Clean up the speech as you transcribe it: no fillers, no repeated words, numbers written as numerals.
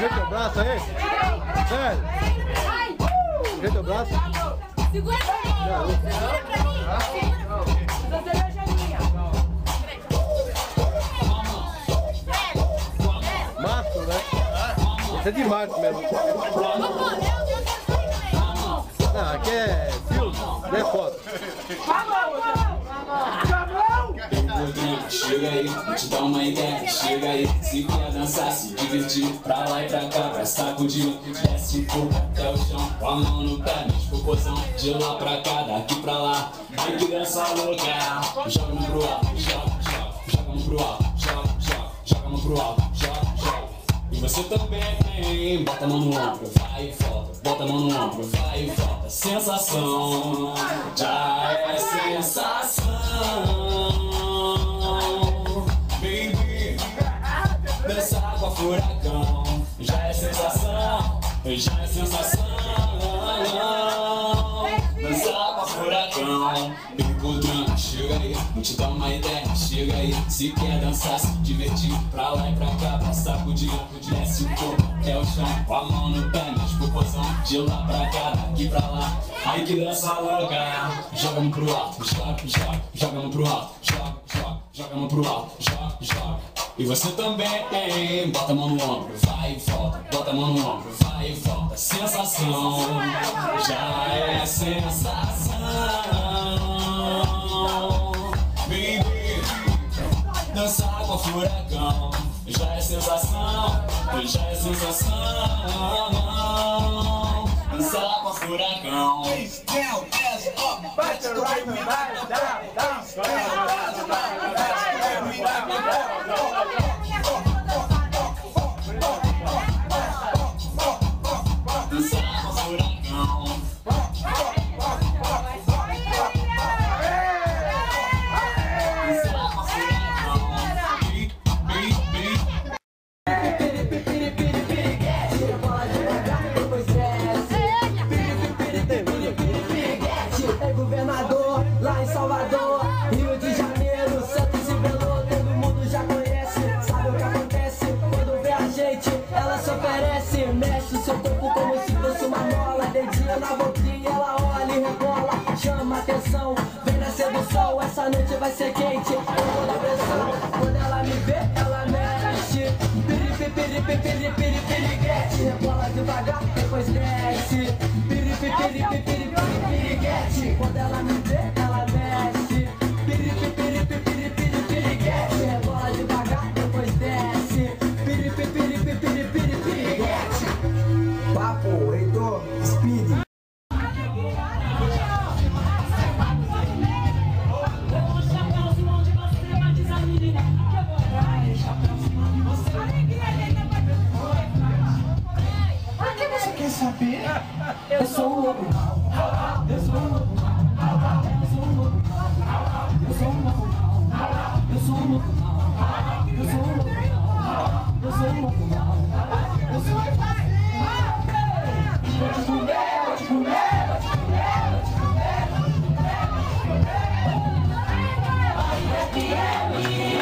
Ajeita o braço aí. Sério. Ajeita o braço. Segura pra mim. Segura pra mim. Essa cerveja é minha. Marco, né? Você é de Marco mesmo. Não, aqui é filme, não é foto. Chega aí, vou te dar uma ideia. Chega aí, se quer dançar, se divertir, pra lá e pra cá, vai sacudir. Desce um pouco até o chão, com a mão no pé, mexe pro pozão. De lá pra cá, daqui pra lá, ai que dança louca. Joga a mão pro alto, joga, joga, joga a mão pro alto, joga, joga, joga a mão pro alto, joga, joga. E você também, bota a mão no ombro, vai e volta. Bota a mão no ombro, vai e volta. Sensação, já é sensação. Baby, dançar com a furacão, já é sensação, já é sensação. Dançar com a furacão, baby, podrão, chega aí, vou te dar uma ideia, chega aí. Se quer dançar, se divertir, pra lá e pra cá, pra sacudir. Desce o corpo até o chão, com a mão no pé, mexe pro pozão. De lá pra cá, daqui pra lá, ai que dança louca. Joga a mão pro alto, joga, joga, joga a mão pro alto, joga, joga, joga a mão pro alto, joga, joga. E você também, bota a mão no ombro, vai e volta. Bota a mão no ombro, vai e volta. Sensação, já é sensação. Baby, dançar com a furacão, já é sensação, já é sensação. Dançar com a furacão. Governador, lá em Salvador, Rio de Janeiro, Santos e Belo, todo mundo já conhece. Sabe o que acontece? Quando vê a gente, ela se oferece. Mexe o seu corpo como se fosse uma mola. Dedinho na boquinha, ela olha e rebola. Chama atenção, vem na sedução. Essa noite vai ser quente, com toda a pressão. Quando ela me vê, ela mexe. Piripi, piripi, piripi, piriguete. Rebola devagar, depois desce. Piripi, piripi, piripi, piriguete. Quando ela me vê, ela mexe. Piripi, piripi, piripi, piriguete. Rebola devagar, depois desce. Piripi, piripi, piripi, piriguete. Papo, Heitor, Speed. Eu sou um lobo mau, eu sou um lobo mau, eu sou um lobo mau, eu sou um lobo mau, eu sou um lobo mau, eu sou um lobo mau, eu sou um lobo mau, eu sou um lobo mau. Vou te comer, vou te comer, vou te comer. Vier,